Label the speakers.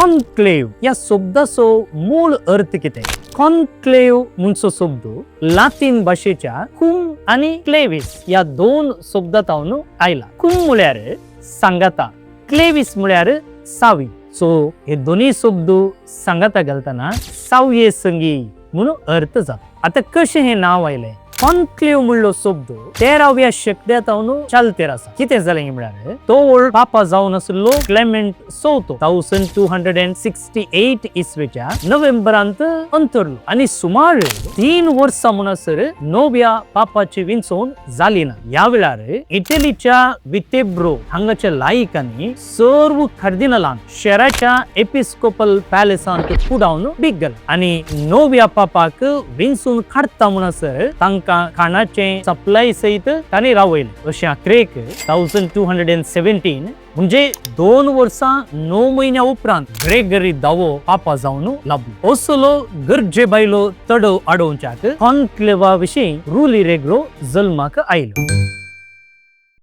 Speaker 1: Conclave या शब्दाचो मूळ अर्थ कितें? कॉन्क्लेव म्हणचो शब्द लातीन भाषेच्या कुम आणि क्लेविस या दोन शब्दांतून आयला. कुम म्हळ्यार सांगाता, क्लेविस म्हळ्यार सावी. सो हे दोन्ही शब्द सांगाता घालताना सावये संगी म्हणून अर्थ जाता. आता कशें हे नाव आयलें? कॉन्क्लेव म्हणलो शब्द 13व्या शतकांतून चालतेर आसा. कितें जालें म्हळ्यार तो पापा जावन आसलो क्लेमेंट चौथो 1268 इसवेच्या नोव्हेंबरांत अंतरलो आणि सुमार 3 वर्सां म्हणसर नव्या पापाची विंचवण जाली ना. ह्या वेळार इटलीच्या वितेब्रो हांगाच्या लायकांनी सर्व कार्दिनलांक शहराच्या एपिस्कोपल पॅलेसांत पुडावन बीग घाल आणि नव्या पापाक विंचून काडटा म्हणसर तांकां खाणाचे सप्लाय सहित तांणी रावयले. अशें आख्रेक 1217 म्हणजे 2 वर्सां 9 म्हयन्या उपरांत ग्रेगरी 10वो पापा जावन लाभलो. असलो गरजे भायलो तडव आडोवच्याक कॉन्क्लेवा विशीं रुली रेगरो जल्माक आयलो.